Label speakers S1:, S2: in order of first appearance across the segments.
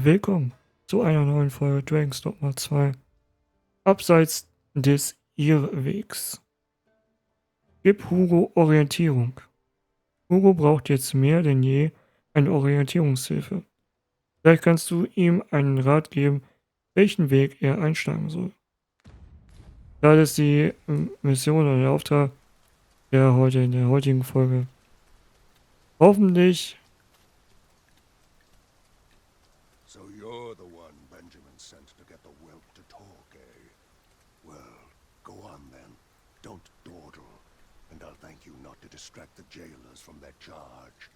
S1: Willkommen zu einer neuen Folge Dogma 2. Abseits des Irrwegs. Gib Hugo Orientierung. Hugo braucht jetzt mehr denn je eine Orientierungshilfe. Vielleicht kannst du ihm einen Rat geben, welchen Weg er einschlagen soll. Das ist die Mission oder der Auftrag in der heutigen Folge. Hoffentlich.
S2: So you're the one Benjamin sent to get the whelp to talk, eh? Well, go on then. Don't dawdle. And I'll thank you not to distract the jailers from their charge.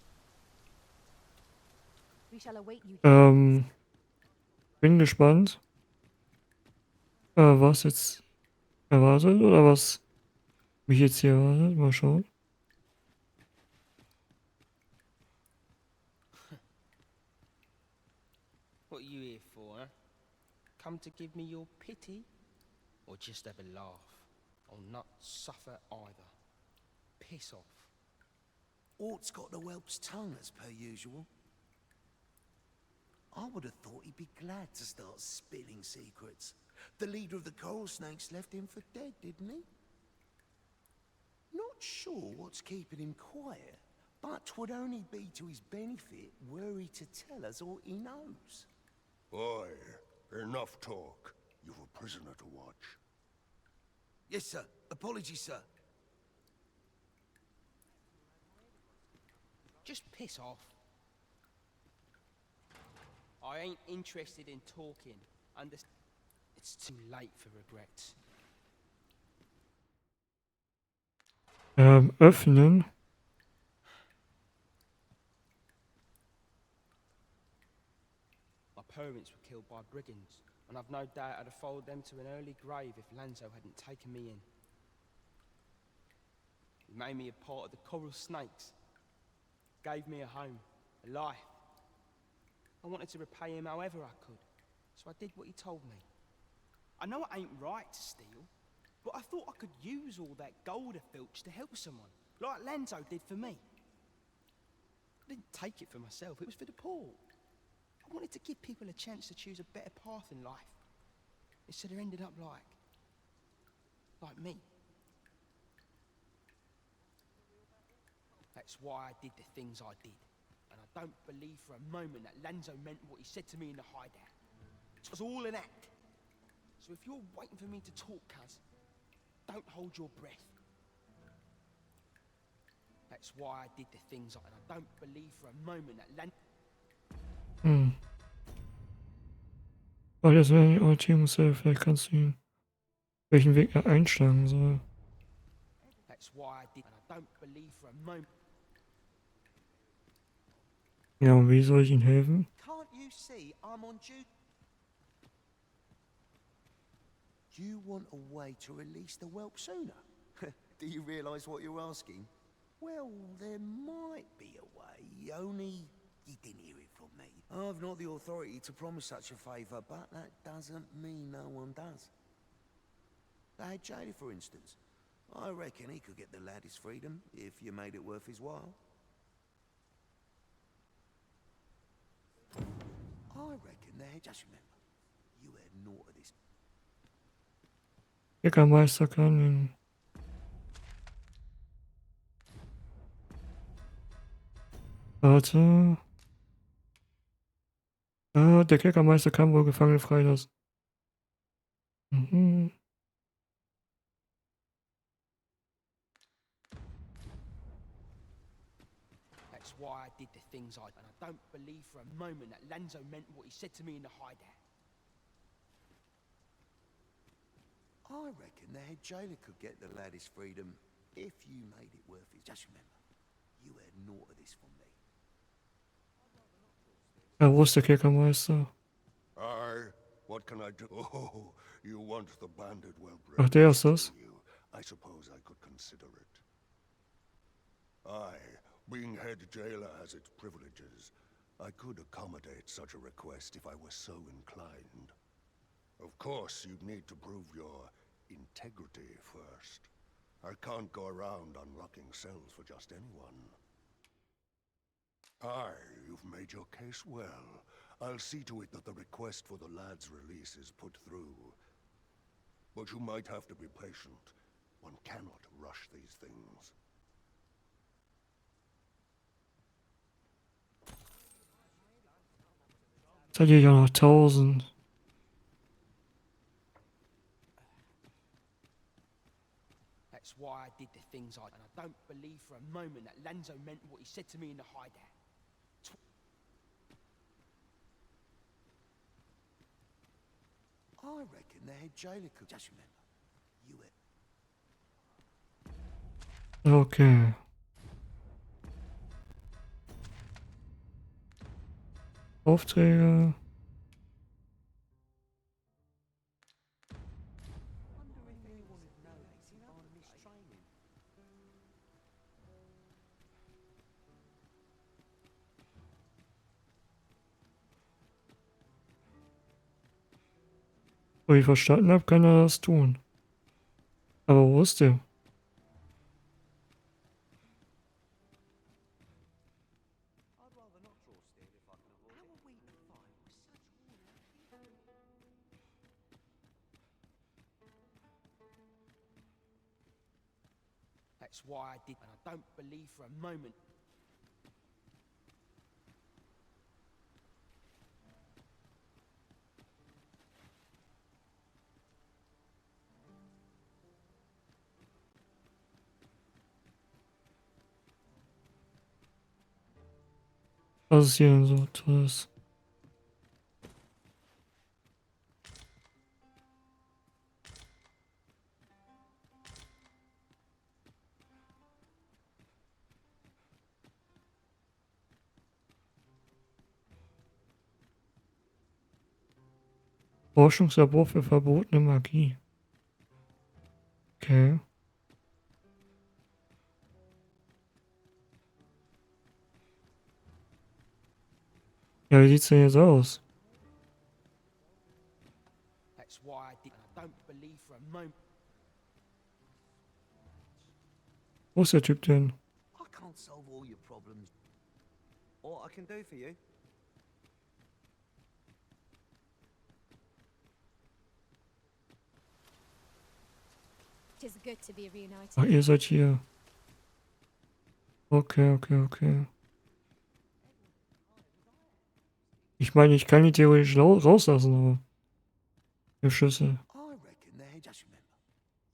S3: We shall await you.
S1: Bin gespannt, was jetzt erwartet oder was mich jetzt hier erwartet. Mal schauen.
S4: What are you here for, huh? Come to give me your pity? Or just have a laugh? I'll not suffer either. Piss off.
S5: Ort's got the whelp's tongue as per usual. I would have thought he'd be glad to start spilling secrets. The leader of the coral snakes left him for dead, didn't he? Not sure what's keeping him quiet, but 'twould only be to his benefit were he to tell us all he knows.
S2: Boy, enough talk. You've a prisoner to watch.
S5: Yes, sir. Apologies, sir.
S4: Just piss off. I ain't interested in talking. It's too late for regrets.
S1: Öffnen.
S4: My parents were killed by brigands, and I've no doubt I'd have followed them to an early grave if Lanzo hadn't taken me in. He made me a part of the coral snakes. Gave me a home, a life. I wanted to repay him however I could, so I did what he told me. I know it ain't right to steal, but I thought I could use all that gold I filched to help someone, like Lanzo did for me. I didn't take it for myself, it was for the poor. I wanted to give people a chance to choose a better path in life, instead of ending up like me. That's why I did the things I did. And I don't believe for a moment that Lanzo meant what he said to me in the hideout. It was all an act. So if you're waiting for me to talk, cuz, don't hold your breath. That's why I did the things I did. And I don't believe for a moment that Lanzo...
S1: Oh, das wäre die Orientierungshilfe. Vielleicht kannst du ihn, welchen Weg er einschlagen soll.
S4: That's why I did. And I don't believe for a moment...
S1: Ja, und wie soll ich ihm helfen?
S5: Can't you see I'm on duty? You want a way to release the whelp sooner? Do you realise what you're asking? Well, there might be a way, only you didn't hear it from me. I've not the authority to promise such a favour, but that doesn't mean no one does. The head jailer, for instance. I reckon he could get the lad his freedom, if you made it worth his while. I reckon the head... Just remember, you had naught of this.
S1: Bäckermeister kann ihn. Warte. Ah, der Kerkermeister kann wohl Gefangene freilassen. Mhm.
S4: That's why I did the things I did. And I don't believe for a moment that Lanzo meant what he said to me in the hideout.
S5: I reckon the head jailer could get the lad his freedom if you made it worth it. Just remember, you had naught of this from me.
S1: Ja, wo ist der Kerkermeister?
S2: Aye, what can I do? Oh, you want the banded whelp
S1: Ach, der ist das.
S2: you. I suppose I could consider it. Aye, being head jailer has its privileges. I could accommodate such a request if I were so inclined. Of course, you'd need to prove your integrity first. I can't go around unlocking cells for just anyone. Aye, you've made your case well. I'll see to it that the request for the lad's release is put through. But you might have to be patient. One cannot rush these things.
S1: Jetzt hat ihr ja noch 1000.
S4: That's why I did the things I... And I don't believe for a moment that Lanzo meant what he said to me in the hideout.
S5: I reckon the head jailer could just remember. You were...
S1: Okay. Aufträge. Wo ich verstanden habe, kann er das tun. Aber wo ist der?
S4: That's why I did... And I don't believe for a moment...
S1: Was ist hier denn so tolles? Forschungslabor für verbotene Magie. Okay. Ja, wie sieht's denn jetzt aus?
S4: That's why I did... And I don't believe for a moment...
S1: Wo ist der Typ denn?
S5: I can't solve all your problems. What I can do for you?
S3: Tis good to be reunited.
S1: Ach, ihr seid hier. Okay. Ich meine, ich kann die theoretisch rauslassen, aber... Die Schlüssel.
S5: I reckon the head... Just remember,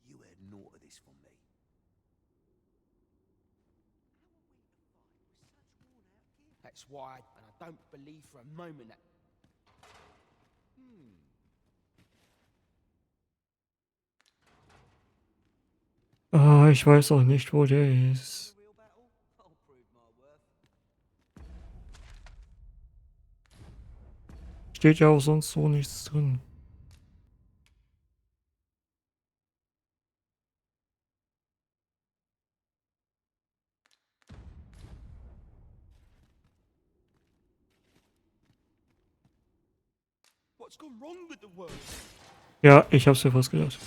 S5: you had naught of this from me.
S4: That's why I... And I don't believe for a moment that...
S1: Ah, ich weiß auch nicht, wo der ist.
S5: Real battle? I'll prove my worth.
S1: Steht ja auch sonst so nichts drin.
S4: What's gone wrong with the world?
S1: Ja, ich hab's mir fast gedacht.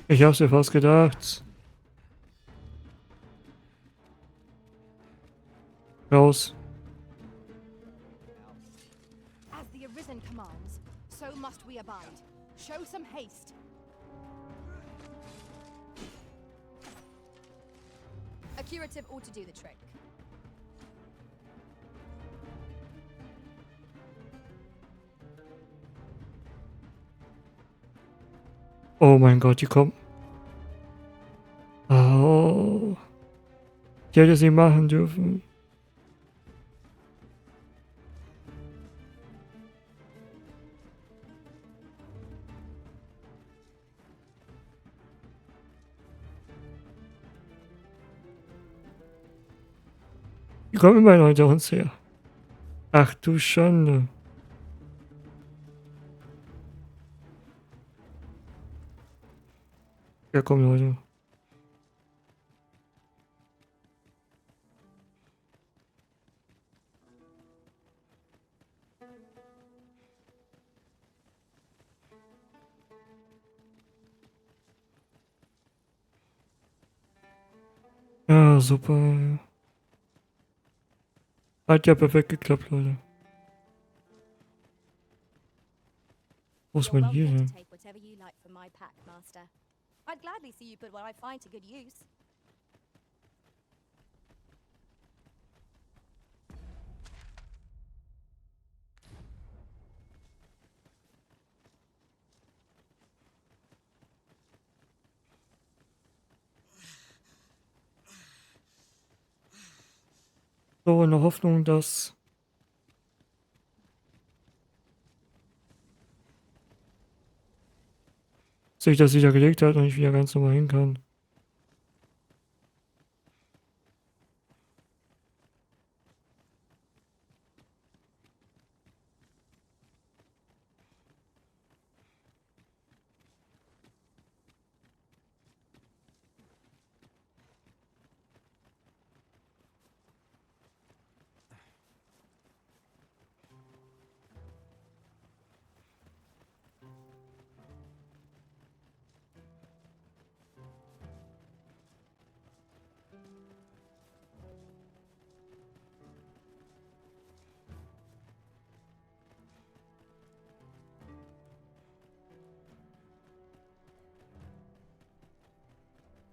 S1: Ich hab's mir fast gedacht. Raus.
S3: As the Arisen commands, so must we abide. Show some haste. A curative ought to do the trick.
S1: Oh mein Gott, die kommen. Oh. Ich hätte es nicht machen dürfen. Die kommen immer noch hinter uns her. Ach du Schande. Ja, komm Leute. Ah, super. Hat ja perfekt geklappt, Leute. Wo ist
S3: You're
S1: man hier
S3: welcome
S1: denn?
S3: to take whatever you like from my pack, Master. I'd gladly see you put what I find to good use.
S1: So, in der Hoffnung, dass sich das wieder gelegt hat und ich wieder ganz normal hin kann.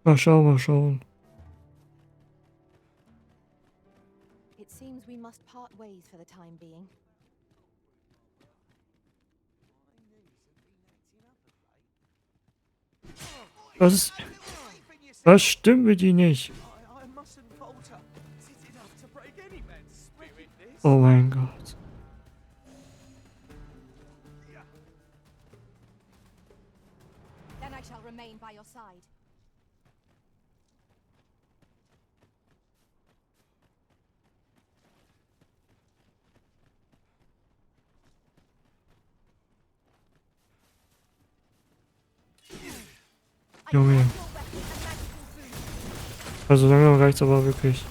S1: Mal schauen, mal schauen.
S3: It seems we must part ways for the time being.
S1: Was stimmt mit ihm nicht?
S4: I mustn't falter. It's enough to break any man's spirit, this.
S1: Oh mein Gott.
S3: Then I shall remain by your side. I
S1: Junge.
S3: grant your weapon a magical boon.
S1: Also langsam reicht's aber wirklich.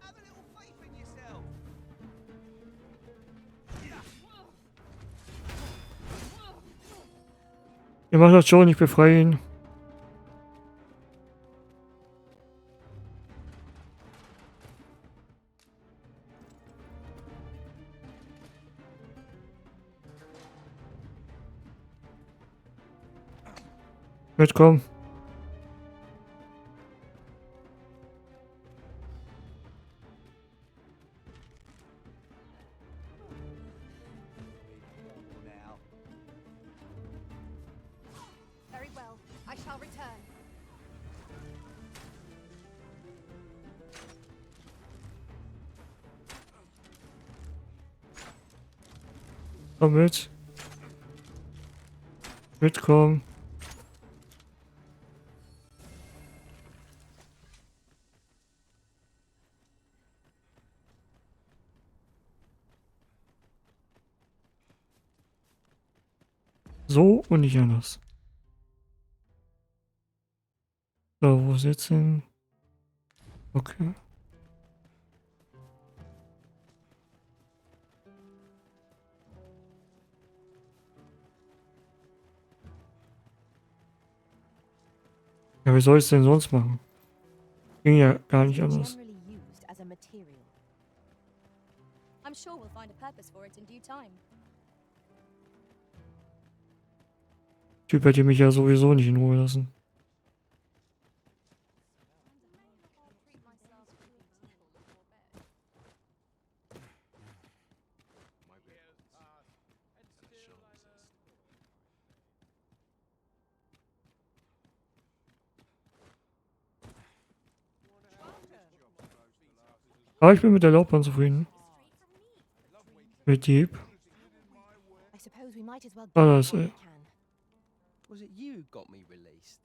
S4: Have a little faith in yourself.
S1: Ihr macht das schon, ich befreie ihn. Mitkommen.
S3: Very well. I shall return.
S1: Komm mit. Mitkommen. So und nicht anders. So, wo ist jetzt hin? Okay. Ja, wie soll ich es denn sonst machen? Ging ja gar nicht anders.
S3: Generally used as a material. I'm sure we'll find a purpose for it in due time.
S1: Typ hätte mich ja sowieso nicht in Ruhe lassen. Aber ich bin mit der Laufbahn zufrieden. Mit Dieb.
S3: I suppose we might as well
S1: Ah,
S3: do
S1: da
S3: what
S1: ist
S3: we
S1: er.
S3: can.
S4: Was it you who got me released?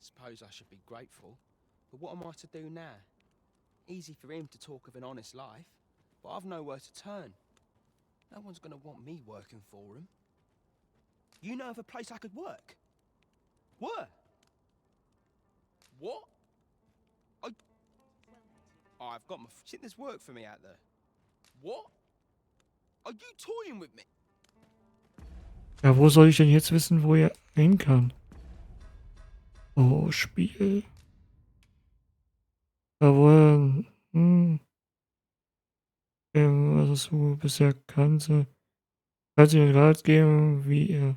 S4: Suppose I should be grateful. But what am I to do now? Easy for him to talk of an honest life, but I've nowhere to turn. No one's gonna want me working for him. You know of a place I could work? Where? What? I've got my... Shit, there's work for me out there. What? Are you toying with me?
S1: Ja, wo soll ich denn jetzt wissen, wo er drehen kann. Oh, Spiel. Jawohl. Was du bisher kannte. Kannst du den Rat geben, wie er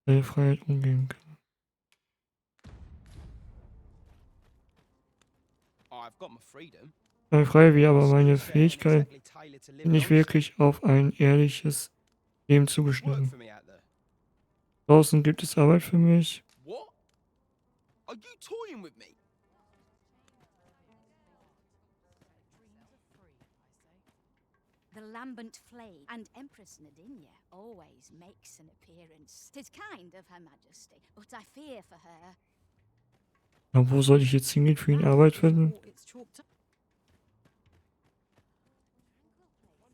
S1: seine Freiheit umgehen kann.
S4: I've got my freedom.
S1: Meine Freiheit, wie aber meine
S4: Skill set ain't
S1: Fähigkeit
S4: exactly tailored to
S1: sind
S4: living
S1: nicht
S4: honestly.
S1: wirklich auf ein ehrliches Leben
S4: Work
S1: zugeschnitten.
S4: for me out there.
S1: Draußen gibt es Arbeit für mich.
S4: What? Are you toying with me?
S3: The lambent flame and Empress Nadinia always makes an appearance. 'Tis kind of Her Majesty, but I fear for her.
S1: Na, wo soll ich jetzt hingehen für ihn Arbeit finden?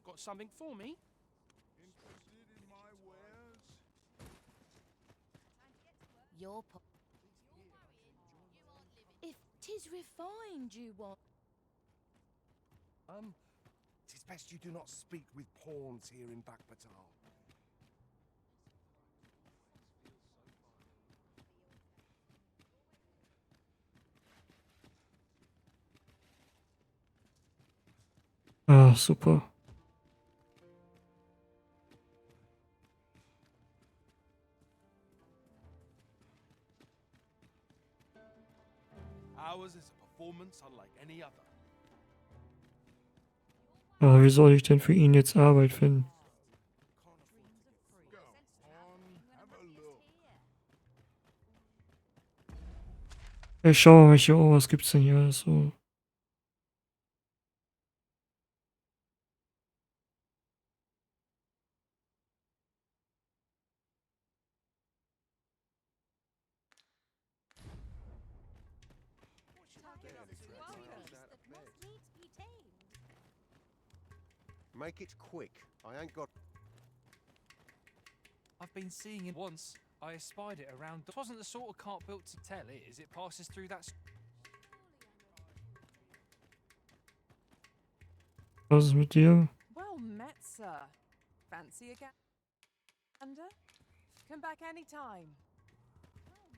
S4: Got something for me?
S3: Your if 'tis refined you want.
S6: Tis best you do not speak with pawns here in Bakbatal.
S1: Ah, super.
S6: Ours is a performance unlike any other.
S1: Aber wie soll ich denn für ihn jetzt Arbeit finden? Ich schau mal hier, oh, was gibt's denn hier alles so?
S2: Make it quick. I ain't got...
S7: I've been seeing it once. I espied it around. It wasn't the sort of cart built to tell it as it passes through that.
S1: Was ist mit dir?
S8: Well met, sir. Fancy again? Under? Come back any time.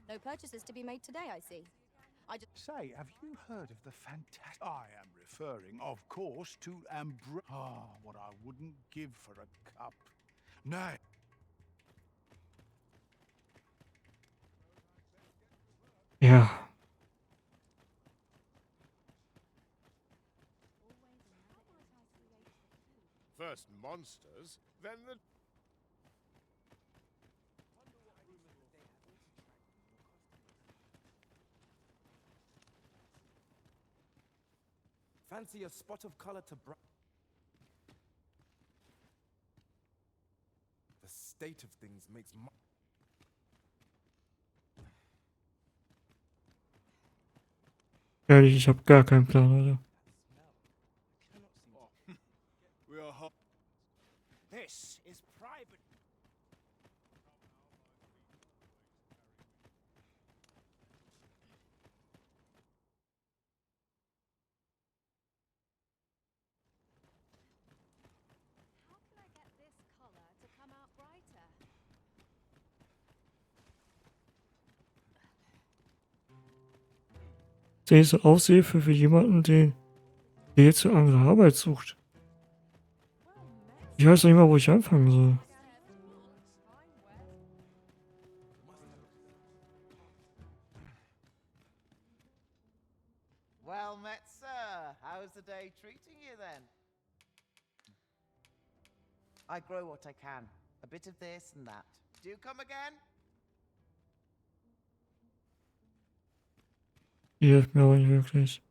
S3: No purchases to be made today, I see.
S6: Say, have you heard of the fantastic... I am referring, of course, to what I wouldn't give for a cup. Nay.
S1: Ja.
S2: First monsters, then the...
S9: Fancy a spot of color to The state of things makes
S1: Ehrlich, ich habe gar keinen Plan, oder?
S4: This is private.
S3: How can I get this color to come out brighter?
S1: Das ist eine Aushilfe für jemanden, der jetzt eine andere Arbeit sucht. Ich weiß noch nicht mal, wo ich anfangen soll.
S10: Well met, sir. How's the day treating you then? I grow what I can. A bit of this and that. Do you come again?
S1: Die hilft mir aber nicht wirklich.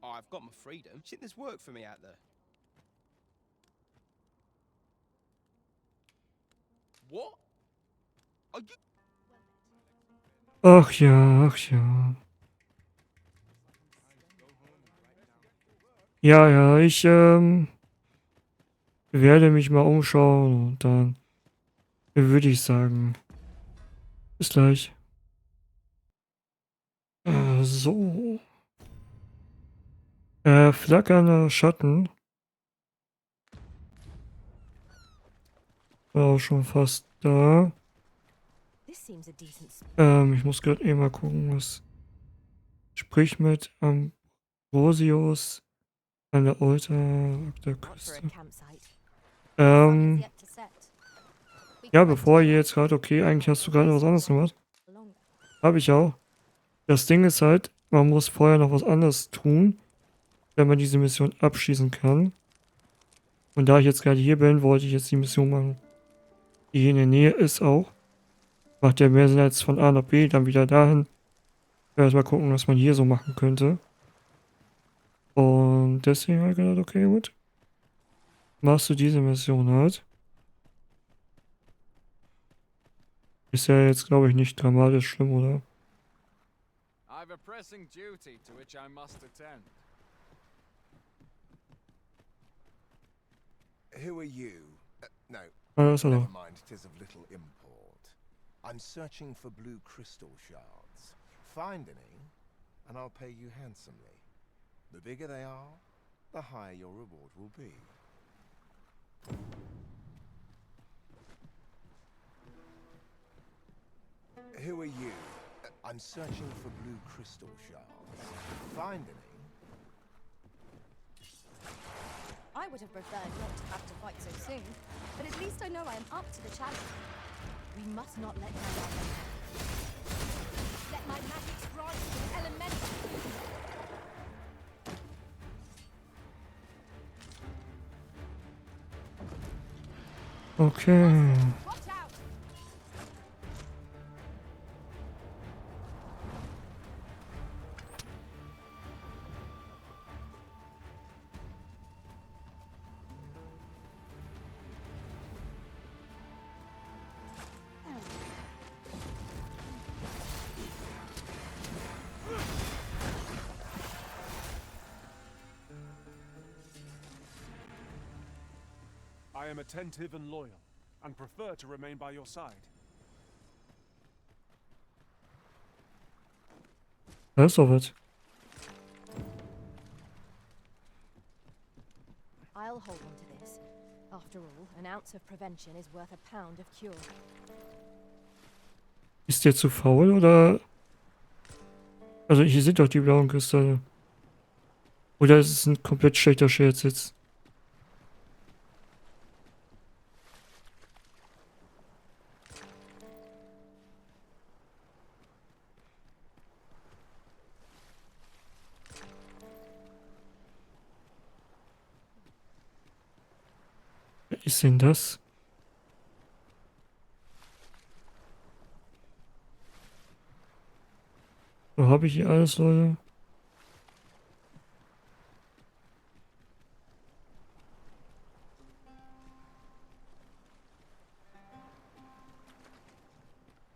S4: I've got my freedom. Shouldn't there's work for me out there? What? Are you...
S1: Ach ja, ach ja. Ja, ja, ich werde mich mal umschauen und dann würde ich sagen, bis gleich. So. Flackernde Schatten. War auch schon fast da.
S8: This seems a decent
S1: Ich muss gerade eben mal gucken, was. Sprich mit Ambrosius an der
S8: spot for a
S1: Küste.
S8: campsite.
S3: Sun has yet to set. We
S1: Ja,
S3: can wait
S1: bevor
S3: till
S1: ihr jetzt gerade, okay, eigentlich hast du gerade was anderes gemacht.
S3: longer.
S1: Habe ich auch. Das Ding ist halt, man muss vorher noch was anderes tun, wenn man diese Mission abschließen kann. Und da ich jetzt gerade hier bin, wollte ich jetzt die Mission machen, die hier in der Nähe ist auch. Macht ja mehr Sinn als von A nach B, dann wieder dahin. Erstmal gucken, was man hier so machen könnte. Und deswegen habe ich gedacht, okay, gut. Machst du diese Mission halt. Ist ja jetzt, glaube ich, nicht dramatisch schlimm, oder?
S11: I've a pressing duty to which I must attend.
S2: Who are you? No,
S1: Ah, das ist er
S2: never
S1: doch.
S2: mind, 'tis of little import. I'm searching for blue crystal shards. Find any, and I'll pay you handsomely. The bigger they are, the higher your reward will be. Who are you? I'm searching for blue crystal shards. Find any?
S3: I would have preferred not to have to fight so soon, but at least I know I am up to the challenge. We must not let down our men. Let my magic strike with elemental.
S1: Okay.
S3: Watch out!
S6: I am attentive and loyal, and prefer to remain by your side.
S1: Da ist doch was.
S8: I'll hold on to this. After all, an ounce of prevention is worth a pound of cure.
S1: Ist der zu faul, oder? Also hier sind doch die blauen Kristalle. Oder ist es ein komplett schlechter Scherz jetzt? Wer ist denn das? So, habe ich hier alles, Leute?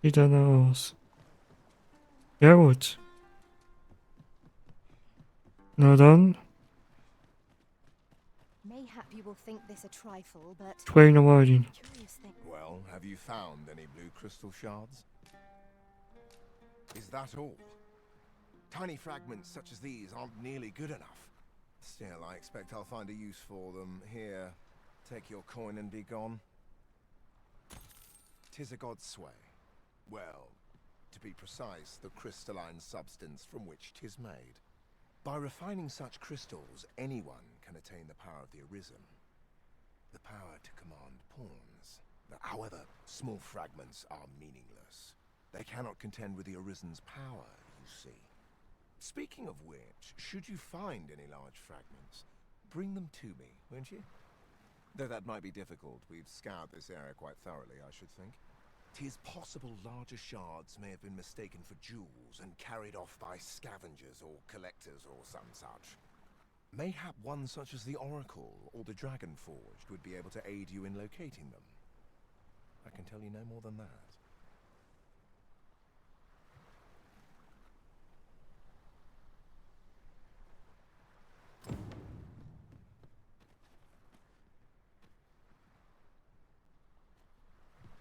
S1: Sieht danach aus. Ja gut. Na dann,
S8: Mayhap you will think this a trifle, but
S1: try nochmal den.
S8: curious thing.
S2: Well, have you found any blue crystal shards? Is that all? Tiny fragments such as these aren't nearly good enough. Still, I expect I'll find a use for them. Here, take your coin and be gone. 'Tis a god's sway. Well, to be precise, the crystalline substance from which 'tis made. By refining such crystals, anyone can attain the power of the Arisen. The power to command pawns. However, small fragments are meaningless. They cannot contend with the Arisen's power, you see. Speaking of which, should you find any large fragments, bring them to me, won't you? Though that might be difficult. We've scoured this area quite thoroughly, I should think. 'Tis possible larger shards may have been mistaken for jewels and carried off by scavengers or collectors or some such. Mayhap one such as the Oracle or the Dragon Forged would be able to aid you in locating them. I can tell you no more than that.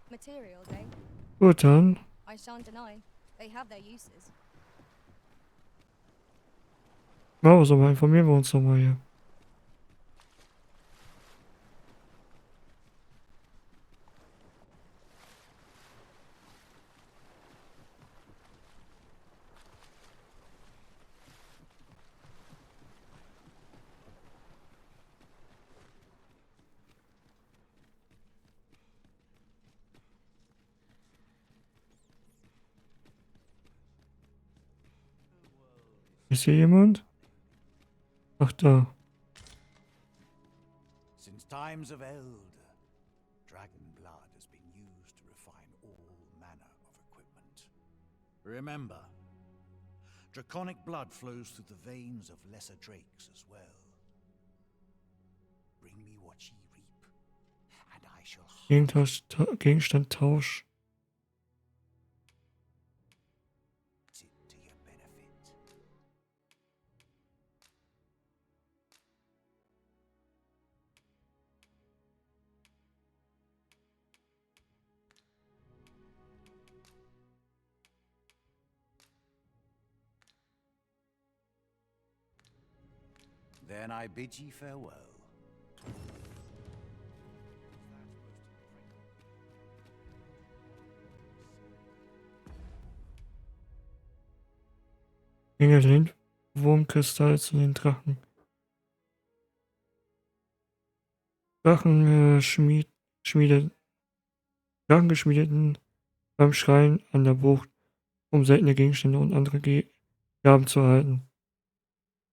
S3: Materials, eh?
S1: Gut, dann.
S3: I shan't deny. They have their uses.
S1: Machen wir so mal, informieren wir uns doch mal hier. Ist hier jemand? Ach, da.
S6: Since times of eld, dragon blood has been used to refine all manner of equipment. Remember, draconic blood flows through the veins of lesser drakes as well. Bring me what ye reap, and I shall
S1: Gegenstand Tausch.
S6: use it to your benefit. Then I bid ye farewell.
S1: Gegen den Wurmkristall zu den Drachen. Drachengeschmiedeten beim Schrein an der Bucht, um seltene Gegenstände und andere Gaben zu erhalten.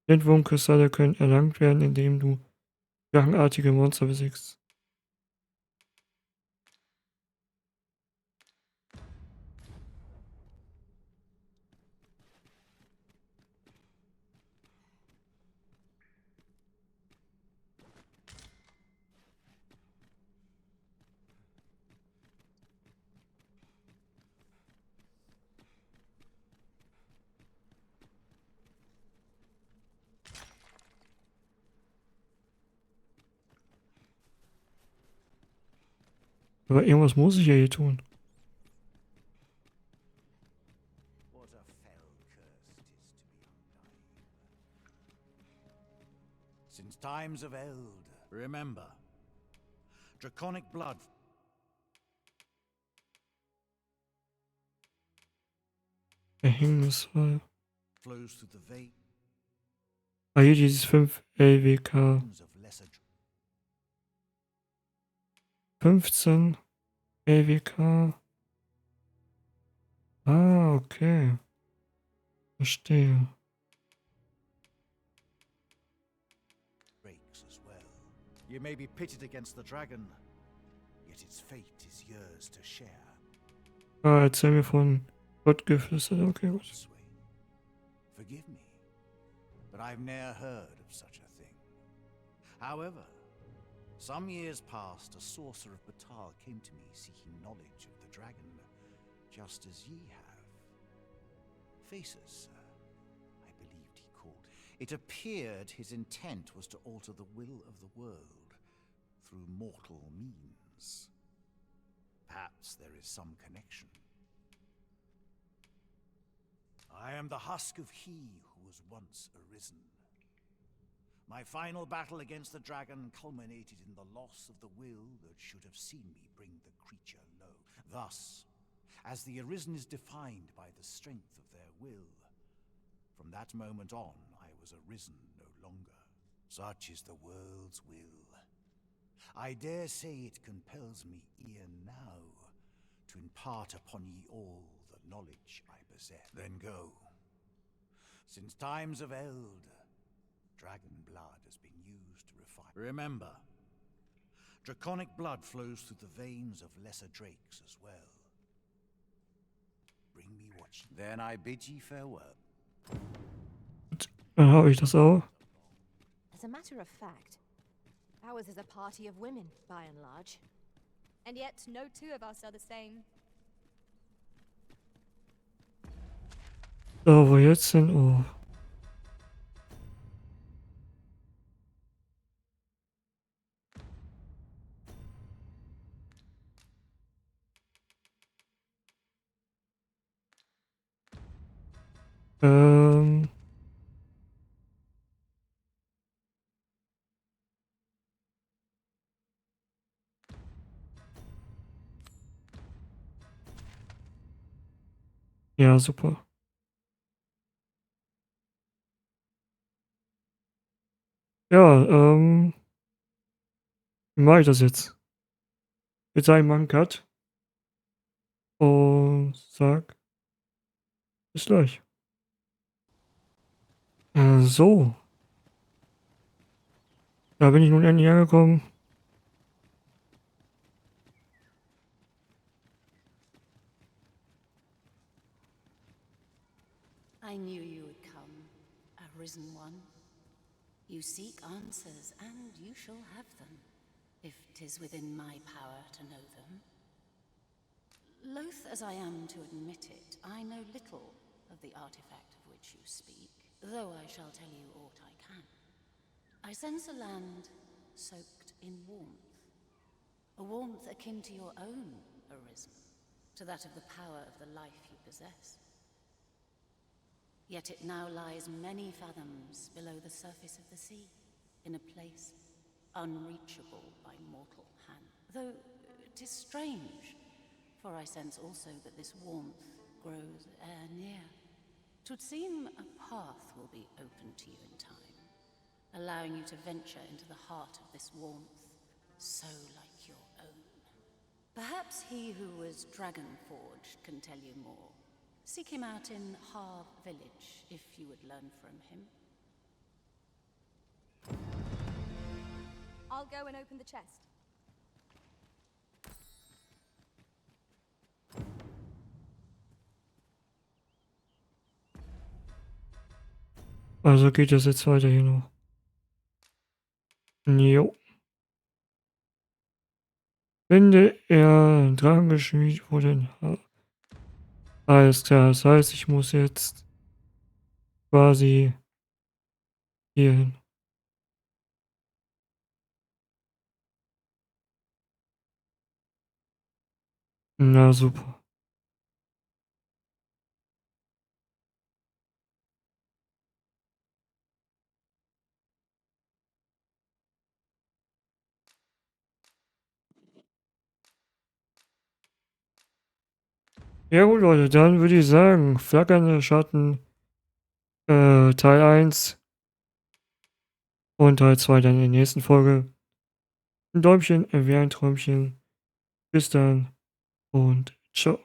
S1: Lindwurmkristalle können erlangt werden, indem du drachenartige Monster besiegst. Aber irgendwas muss ich ja hier tun.
S6: What a fell curse it is to be undying. Since times of eld, remember, draconic blood
S1: Verhängnisvoll.
S6: flows through the veins
S1: Ah, hier dieses 5 LWK.
S6: of lesser
S1: 15 LWK. Ah, okay. Verstehe.
S6: drakes as well. You may be pitted against the dragon, yet its fate is yours to share.
S1: Ah, erzähl mir von Gott geflüstert. Okay, gut.
S6: This way. Forgive me, but I've ne'er heard of such a thing. However, some years past, a sorcerer of Batal came to me seeking knowledge of the dragon, just as ye have. Faces, sir, I believed he called. It appeared his intent was to alter the will of the world through mortal means. Perhaps there is some connection. I am the husk of he who was once arisen. My final battle against the dragon culminated in the loss of the will that should have seen me bring the creature low. Thus, as the arisen is defined by the strength of their will, from that moment on I was arisen no longer. Such is the world's will. I dare say it compels me e'en now to impart upon ye all the knowledge I possess. Then go. Since times of eld, dragon blood has been used to refine. Remember, draconic blood flows through the veins of lesser drakes as well. Bring me what ye... Then I bid ye farewell.
S1: Dann habe ich das auch.
S3: As a matter of fact, ours is a party of women, by and large. And yet, no two of us are the same.
S1: So, wo jetzt denn? Oh. Ähm. Ja, super. Ja, wie mache ich das jetzt? Ich würde sagen, ich mache einen Cut und sag bis gleich. So. Da bin ich nun endlich angekommen.
S12: I knew you would come, Arisen One. You seek answers, and you shall have them, if 'tis within my power to know them. Loath as I am to admit it, I know little of the artifact of which you speak, though I shall tell you aught I can. I sense a land soaked in warmth, a warmth akin to your own, Arisen, to that of the power of the life you possess. Yet it now lies many fathoms below the surface of the sea, in a place unreachable by mortal hand. Though 'tis strange, for I sense also that this warmth grows ere near. 'Twould seem a path will be open to you in time, allowing you to venture into the heart of this warmth, so like your own. Perhaps he who was dragon-forged can tell you more. Seek him out in Harv village, if you would learn from him.
S3: I'll go and open the chest.
S1: Also geht das jetzt weiter hier noch. Jo. Finde er Dragengeschmied vor den Haar. Alles klar, das heißt, ich muss jetzt quasi hier hin. Na super. Ja gut, Leute, dann würde ich sagen, Flackernde Schatten Teil 1 und Teil 2 dann in der nächsten Folge. Ein Däumchen, wäre ein Träumchen. Bis dann und ciao.